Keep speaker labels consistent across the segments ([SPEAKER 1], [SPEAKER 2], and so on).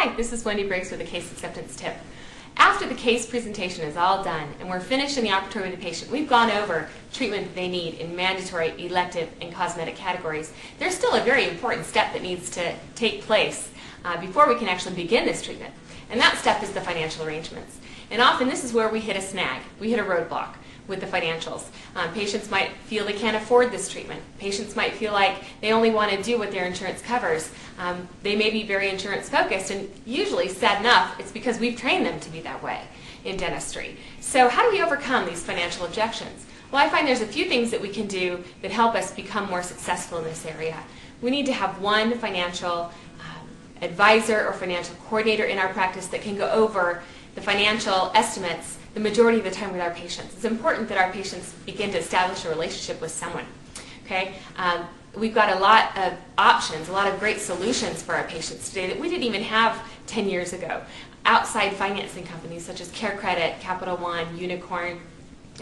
[SPEAKER 1] Hi, this is Wendy Briggs with a case acceptance tip. After the case presentation is all done and we're finished in the operatory with the patient, we've gone over treatment that they need in mandatory, elective, and cosmetic categories. There's still a very important step that needs to take place before we can actually begin this treatment. And that step is the financial arrangements. And often this is where we hit a snag, we hit a roadblock with the financials. Patients might feel they can't afford this treatment. Patients might feel like they only want to do what their insurance covers. They may be very insurance focused, and usually, sad enough, it's because we've trained them to be that way in dentistry. So how do we overcome these financial objections? Well, I find there's a few things that we can do that help us become more successful in this area. We need to have one financial advisor or financial coordinator in our practice that can go over the financial estimates the majority of the time with our patients. It's important that our patients begin to establish a relationship with someone. Okay? We've got a lot of options, a lot of great solutions for our patients today that we didn't even have 10 years ago. Outside financing companies such as Care Credit, Capital One, Unicorn,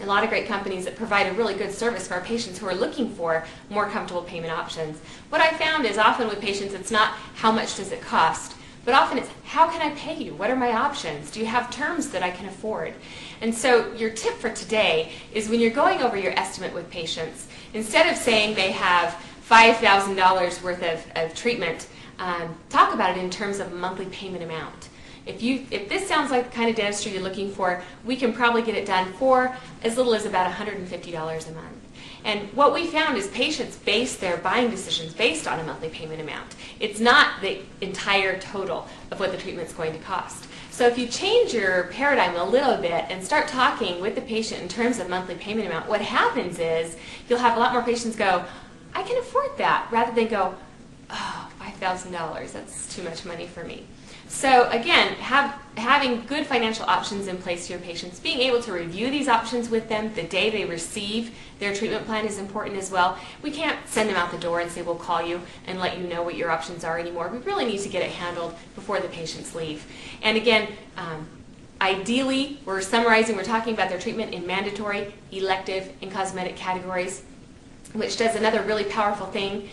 [SPEAKER 1] a lot of great companies that provide a really good service for our patients who are looking for more comfortable payment options. What I found is often with patients it's not how much does it cost, but often it's how can I pay you? What are my options? Do you have terms that I can afford? And so your tip for today is when you're going over your estimate with patients, instead of saying they have $5,000 worth of treatment, talk about it in terms of a monthly payment amount. If this sounds like the kind of dentistry you're looking for, we can probably get it done for as little as about $150 a month. And what we found is patients base their buying decisions based on a monthly payment amount. It's not the entire total of what the treatment's going to cost. So if you change your paradigm a little bit and start talking with the patient in terms of monthly payment amount, what happens is you'll have a lot more patients go, I can afford that, rather than go, oh, $5,000, that's too much money for me. So again, having good financial options in place for your patients, being able to review these options with them the day they receive their treatment plan is important as well. We can't send them out the door and say we'll call you and let you know what your options are anymore. We really need to get it handled before the patients leave. And again, ideally, we're talking about their treatment in mandatory, elective, and cosmetic categories, which does another really powerful thing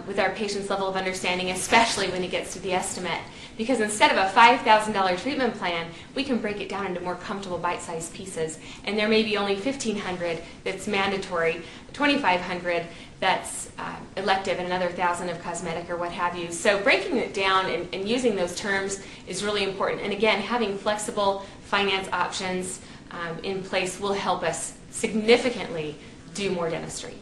[SPEAKER 1] with our patient's level of understanding, especially when it gets to the estimate. Because instead of a $5,000 treatment plan, we can break it down into more comfortable bite-sized pieces. And there may be only $1,500 that's mandatory, $2,500 that's elective, and another $1,000 of cosmetic or what have you. So breaking it down and using those terms is really important. And again, having flexible finance options in place will help us significantly do more dentistry.